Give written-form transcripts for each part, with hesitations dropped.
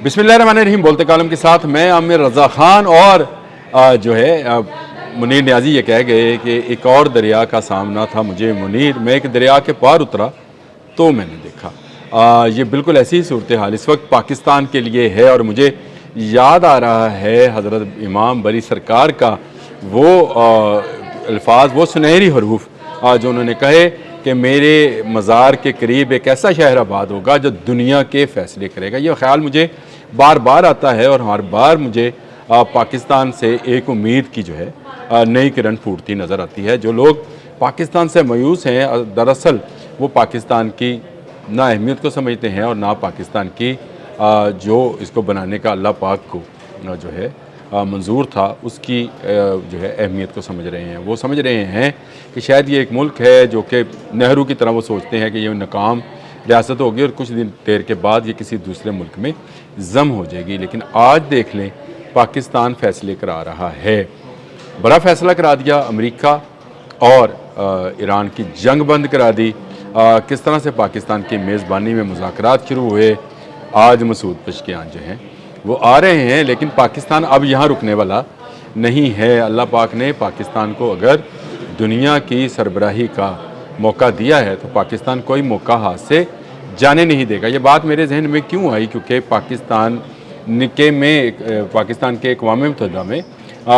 बिस्मिल्लाहिर्रहमानिर्रहीम। बोलते कालम के साथ मैं आमिर रज़ा ख़ान और मुनीर नियाज़ी ये कह गए कि एक और दरिया का सामना था मुझे मुनीर, मैं एक दरिया के पार उतरा तो मैंने देखा। ये बिल्कुल ऐसी ही सूरत हाल इस वक्त पाकिस्तान के लिए है और मुझे याद आ रहा है हज़रत इमाम बरी सरकार का वो अल्फाज, वो सुनहरी हरूफ जो उन्होंने कहे कि मेरे मज़ार के करीब एक ऐसा शहर आबाद होगा जो दुनिया के फ़ैसले करेगा। ये ख्याल मुझे बार बार आता है और हर बार मुझे पाकिस्तान से एक उम्मीद की जो है नई किरण फूटती नज़र आती है। जो लोग पाकिस्तान से मायूस हैं दरअसल वो पाकिस्तान की ना अहमियत को समझते हैं और ना पाकिस्तान की जो इसको बनाने का अल्लाह पाक को जो है मंजूर था उसकी जो है अहमियत को समझ रहे हैं। वो समझ रहे हैं कि शायद ये एक मुल्क है जो कि नेहरू की तरह वो सोचते हैं कि ये नाकाम रियासत होगी और कुछ दिन देर के बाद ये किसी दूसरे मुल्क में जम हो जाएगी। लेकिन आज देख लें पाकिस्तान फ़ैसले करा रहा है, बड़ा फ़ैसला करा दिया। अमेरिका और ईरान की जंग बंद करा दी। किस तरह से पाकिस्तान की मेज़बानी में मुज़ाकरात शुरू हुए। आज मसूद पशकियान जो हैं वो आ रहे हैं, लेकिन पाकिस्तान अब यहाँ रुकने वाला नहीं है। अल्लाह पाक ने पाकिस्तान को अगर दुनिया की सरबराही का मौका दिया है तो पाकिस्तान कोई मौका हाथ से जाने नहीं देगा। ये बात मेरे जहन में क्यों आई, क्योंकि पाकिस्तान के अक़वाम मुत्तहिदा में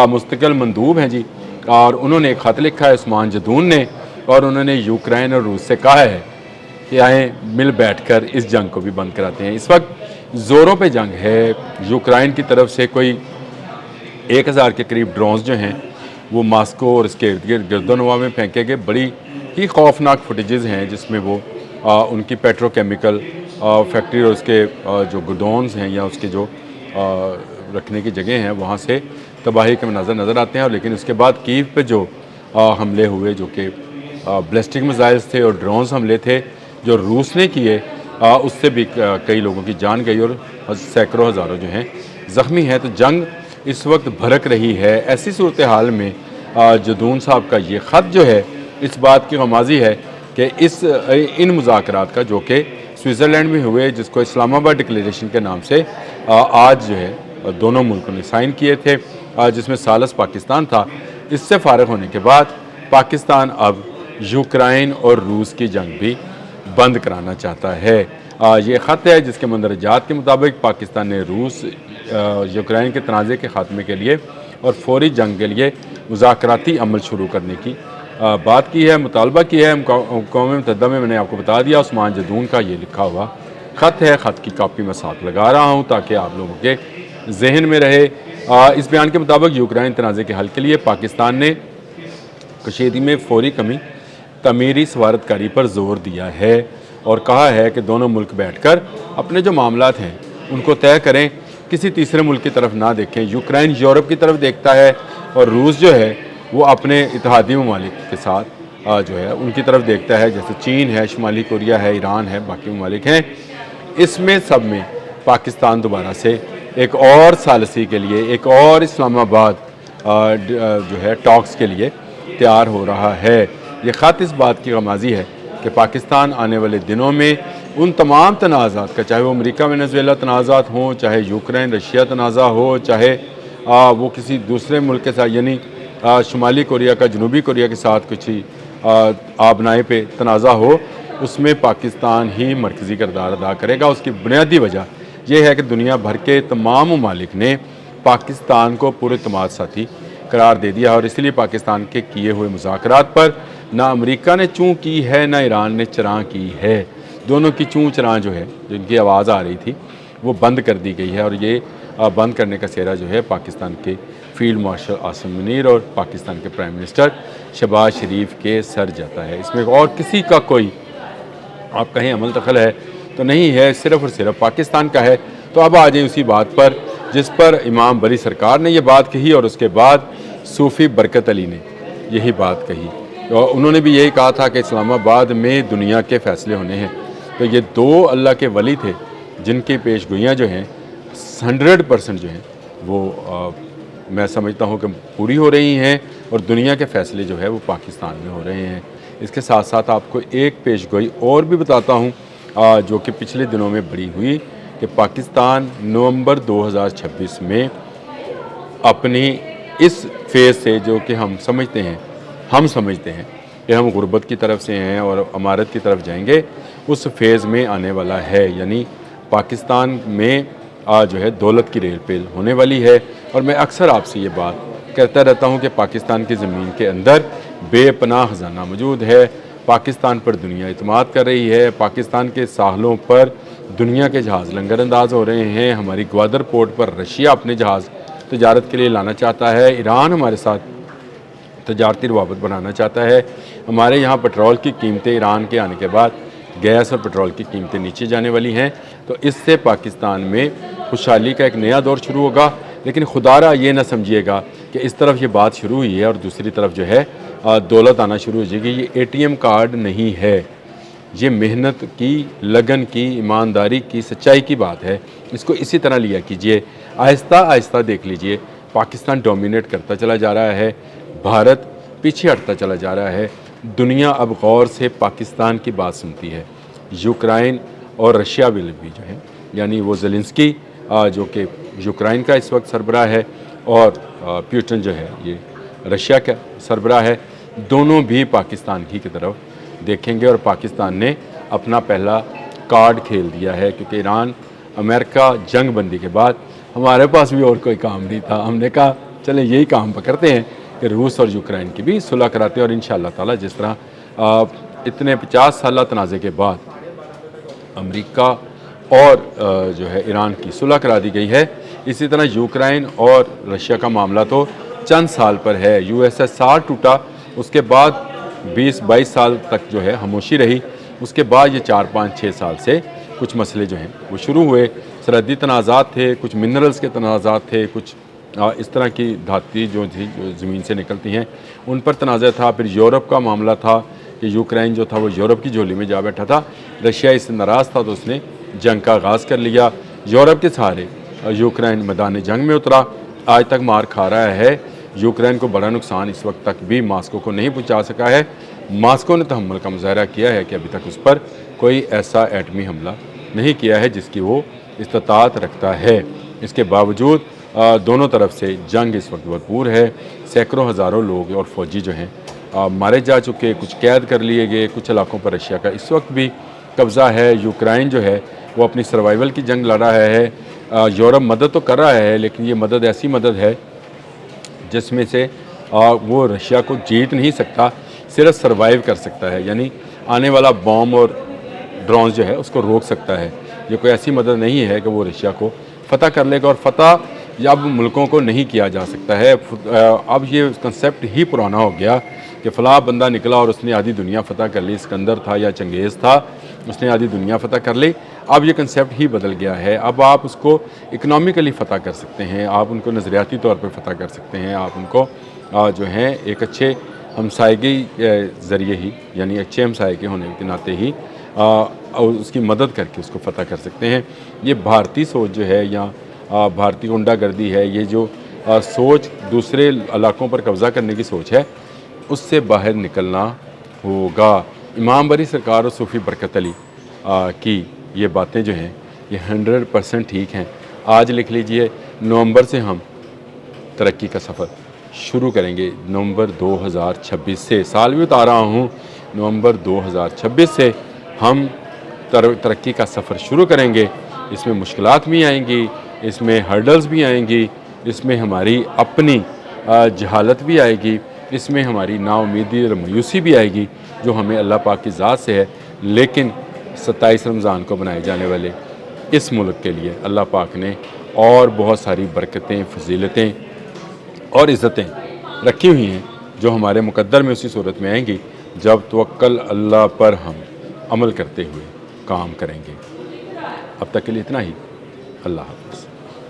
मुस्तकिल मंदूब हैं जी, और उन्होंने एक ख़त लिखा है उस्मान जदून ने, और उन्होंने यूक्रेन और रूस से कहा है कि आएँ मिल बैठकर इस जंग को भी बंद कराते हैं। इस वक्त ज़ोरों पे जंग है। यूक्रेन की तरफ से कोई 1000 के करीब ड्रोन्स जो हैं वो मास्को और इसके इर्द गिर्द गिरदोनवा में फेंके गए। बड़ी ही खौफनाक फुटेजेस हैं जिसमें वो उनकी पेट्रोकेमिकल फैक्ट्री और उसके जो गोडाउन्स हैं या उसके जो रखने की जगह हैं वहाँ से तबाही के मंज़र नज़र आते हैं। लेकिन उसके बाद कीव पे जो हमले हुए जो कि बैलिस्टिक मिसाइल्स थे और ड्रोन्स हमले थे जो रूस ने किए, उससे भी कई लोगों की जान गई और सैकड़ों हज़ारों जो हैं ज़ख्मी हैं। तो जंग इस वक्त भड़क रही है। ऐसी सूरत हाल में जदून साहब का ये ख़त जो है इस बात की गमाज़ी है कि इन मुज़ाकरात का जो कि स्विट्ज़रलैंड में हुए, जिसको इस्लामाबाद डिक्लेरेशन के नाम से आज जो है दोनों मुल्कों ने साइन किए थे, जिसमें सालस पाकिस्तान था, इससे फ़ारिग होने के बाद पाकिस्तान अब यूक्रेन और रूस की जंग भी बंद कराना चाहता है। ये ख़त है जिसके मंदरजात के मुताबिक पाकिस्तान ने रूस यूक्रेन के तनाज़े के ख़ात्मे के लिए और फौरी जंग के लिए मुज़ाकराती अमल शुरू करने की बात की है, मुतालबा की है। अक़वाम मुत्तहिदा में मैंने आपको बता दिया उस्मान जदून का ये लिखा हुआ ख़त है। ख़त की कापी मैं साथ लगा रहा हूँ ताकि आप लोगों के जहन में रहे। इस बयान के मुताबिक यूक्रेन तनाज़े के हल के लिए पाकिस्तान ने कशीदगी में फौरी कमी तमीरी सवारतकारी पर जोर दिया है और कहा है कि दोनों मुल्क बैठकर अपने जो मामलात हैं उनको तय करें, किसी तीसरे मुल्क की तरफ ना देखें। यूक्रेन यूरोप की तरफ देखता है और रूस जो है वो अपने इत्तेहादी ममालिक के साथ जो है उनकी तरफ देखता है, जैसे चीन है, शुमाली कोरिया है, ईरान है, बाकी ममालिक हैं। इसमें सब में पाकिस्तान दोबारा से एक और सालसी के लिए, एक और इस्लामाबाद जो है टॉक्स के लिए तैयार हो रहा है। ये ख़त इस बात की गमाज़ी है कि पाकिस्तान आने वाले दिनों में उन तमाम तनाज़ात का, चाहे वो अमेरिका वेनेज़ुएला तनाज़ात हों, चाहे यूक्रेन रशिया तनाज़ा हो, चाहे वो किसी दूसरे मुल्क के साथ यानी शुमाली कोरिया का जनूबी कोरिया के साथ कुछ आबनाए पे तनाज़ा हो, उसमें पाकिस्तान ही मरकज़ी किरदार अदा करेगा। उसकी बुनियादी वजह यह है कि दुनिया भर के तमाम ममालिक ने पाकिस्तान को पुरएतमाद साथी करार दे दिया और इसलिए पाकिस्तान के किए हुए मुज़ाकरात पर ना अमेरिका ने चूँ की है ना ईरान ने चरां की है। दोनों की चूँ चरां जो है, जिनकी आवाज़ आ रही थी, वो बंद कर दी गई है और ये बंद करने का सेहरा जो है पाकिस्तान के फील्ड मार्शल आसिम मुनीर और पाकिस्तान के प्राइम मिनिस्टर शहबाज शरीफ के सर जाता है। इसमें और किसी का कोई आप कहें अमल दखल है तो नहीं है, सिर्फ़ और सिर्फ पाकिस्तान का है। तो अब आ जाए उसी बात पर जिस पर इमाम बरी सरकार ने यह बात कही और उसके बाद सूफ़ी बरकत अली ने यही बात कही। तो उन्होंने भी यही कहा था कि इस्लामाबाद में दुनिया के फ़ैसले होने हैं। तो ये दो अल्लाह के वली थे जिनकी पेशगोइयाँ जो हैं 100% जो हैं वो मैं समझता हूँ कि पूरी हो रही हैं और दुनिया के फ़ैसले जो है वो पाकिस्तान में हो रहे हैं। इसके साथ साथ आपको एक पेशगोई और भी बताता हूँ जो कि पिछले दिनों में बड़ी हुई کہ پاکستان نومبر 2026 میں اپنی اس فیز سے جو کہ ہم سمجھتے ہیں کہ ہم غربت کی طرف سے ہیں اور امارت کی طرف جائیں گے، اس فیز میں آنے والا ہے۔ یعنی پاکستان میں جو ہے دولت کی ریل پیل ہونے والی ہے۔ اور میں اکثر آپ سے یہ بات کہتا رہتا ہوں کہ پاکستان کی زمین کے اندر بے پناہ خزانہ موجود ہے۔ پاکستان پر دنیا اعتماد کر رہی ہے، پاکستان کے ساحلوں پر دنیا کے جہاز لنگر انداز ہو رہے ہیں، ہماری گوادر پورٹ پر رشیا اپنے جہاز تجارت کے لیے لانا چاہتا ہے، ایران ہمارے ساتھ تجارتی روابط بنانا چاہتا ہے، ہمارے یہاں پٹرول کی قیمتیں ایران کے آنے کے بعد گیس اور پٹرول کی قیمتیں نیچے جانے والی ہیں، تو اس سے پاکستان میں خوشحالی کا ایک نیا دور شروع ہوگا۔ لیکن خدا را یہ نہ سمجھیے گا کہ اس طرف یہ بات شروع ہوئی ہے اور دوسری طرف جو ہے دولت آنا شروع ہو جائے گی۔ یہ اے ٹی ایم کارڈ نہیں ہے، یہ محنت کی، لگن کی، ایمانداری کی، سچائی کی بات ہے۔ اس کو اسی طرح لیا کیجئے، آہستہ آہستہ دیکھ لیجئے پاکستان ڈومینیٹ کرتا چلا جا رہا ہے، بھارت پیچھے ہٹتا چلا جا رہا ہے، دنیا اب غور سے پاکستان کی بات سنتی ہے۔ یوکرائن اور رشیا بھی جو ہے، یعنی وہ زیلنسکی جو کہ یوکرائن کا اس وقت سربراہ ہے اور پیوٹن جو ہے یہ رشیا کا سربراہ ہے، دونوں بھی پاکستان ہی کی طرف دیکھیں گے اور پاکستان نے اپنا پہلا کارڈ کھیل دیا ہے، کیونکہ ایران امریکہ جنگ بندی کے بعد ہمارے پاس بھی اور کوئی کام نہیں تھا، ہم نے کہا چلیں یہی کام پکڑتے ہیں کہ روس اور یوکرائن کی بھی صلح کراتے ہیں، اور انشاءاللہ تعالی جس طرح اتنے 50 سالہ تنازع کے بعد امریکہ اور جو ہے ایران کی صلح کرا دی گئی ہے، اسی طرح یوکرائن اور رشیا کا معاملہ تو چند سال پر ہے۔ یو ایس ایس آر ٹوٹا، اس کے بعد 20-22 سال تک جو ہے خاموشی رہی، اس کے بعد یہ 4-5-6 سال سے کچھ مسئلے جو ہیں وہ شروع ہوئے، سرحدی تنازعات تھے، کچھ منرلز کے تنازعات تھے، کچھ اس طرح کی دھاتی جو تھی جو زمین سے نکلتی ہیں ان پر تنازع تھا، پھر یورپ کا معاملہ تھا کہ یوکرائن جو تھا وہ یورپ کی جھولی میں جا بیٹھا تھا، رشیا اس سے ناراض تھا تو اس نے جنگ کا آغاز کر لیا، یورپ کے سہارے یوکرائن میدان جنگ میں اترا، آج تک مار کھا رہا ہے۔ یوکرائن کو بڑا نقصان اس وقت تک بھی ماسکو کو نہیں پہنچا سکا ہے، ماسکو نے تحمل کا مظاہرہ کیا ہے کہ ابھی تک اس پر کوئی ایسا ایٹمی حملہ نہیں کیا ہے جس کی وہ استطاعت رکھتا ہے۔ اس کے باوجود دونوں طرف سے جنگ اس وقت بھرپور ہے، سینکڑوں ہزاروں لوگ اور فوجی جو ہیں مارے جا چکے، کچھ قید کر لیے گئے، کچھ علاقوں پر رشیا کا اس وقت بھی قبضہ ہے۔ یوکرائن جو ہے وہ اپنی سروائیول کی جنگ لڑ رہا ہے، یورپ مدد تو کر رہا ہے لیکن یہ مدد ایسی مدد ہے جس میں سے وہ رشیا کو جیت نہیں سکتا، صرف سروائیو کر سکتا ہے، یعنی آنے والا بوم اور ڈرونز جو ہے اس کو روک سکتا ہے۔ یہ کوئی ایسی مدد نہیں ہے کہ وہ رشیا کو فتح کر لے گا، اور فتح اب ملکوں کو نہیں کیا جا سکتا ہے۔ اب یہ کنسیپٹ ہی پرانا ہو گیا کہ فلاں بندہ نکلا اور اس نے آدھی دنیا فتح کر لی، اسکندر تھا یا چنگیز تھا، اس نے آدھی دنیا فتح کر لی۔ اب یہ کنسیپٹ ہی بدل گیا ہے، اب آپ اس کو اکنامیکلی فتح کر سکتے ہیں، آپ ان کو نظریاتی طور پہ فتح کر سکتے ہیں، آپ ان کو جو ہیں ایک اچھے ہمسائیگی ذریعے ہی، یعنی اچھے ہمسائیگی ہونے کے ناطے ہی اس کی مدد کر کے اس کو فتح کر سکتے ہیں۔ یہ بھارتی سوچ جو ہے یا بھارتی غنڈہ گردی ہے، یہ جو سوچ دوسرے علاقوں پر قبضہ کرنے کی سوچ ہے، اس سے باہر نکلنا ہوگا۔ امام بری سرکار اور صوفی برکت علی کی یہ باتیں جو ہیں یہ 100% ٹھیک ہیں۔ آج لکھ لیجئے، نومبر سے ہم ترقی کا سفر شروع کریں گے، نومبر 2026 سے، سال بھی بتا رہا ہوں، نومبر 2026 سے ہم ترقی کا سفر شروع کریں گے۔ اس میں مشکلات بھی آئیں گی، اس میں ہرڈلز بھی آئیں گی، اس میں ہماری اپنی جہالت بھی آئے گی، اس میں ہماری نا امیدی اور مایوسی بھی آئے گی جو ہمیں اللہ پاک کی ذات سے ہے، لیکن 27 رمضان کو بنائے جانے والے اس ملک کے لیے اللہ پاک نے اور بہت ساری برکتیں، فضیلتیں اور عزتیں رکھی ہوئی ہیں جو ہمارے مقدر میں اسی صورت میں آئیں گی جب توکل اللہ پر ہم عمل کرتے ہوئے کام کریں گے۔ اب تک کے لیے اتنا ہی، اللہ حافظ۔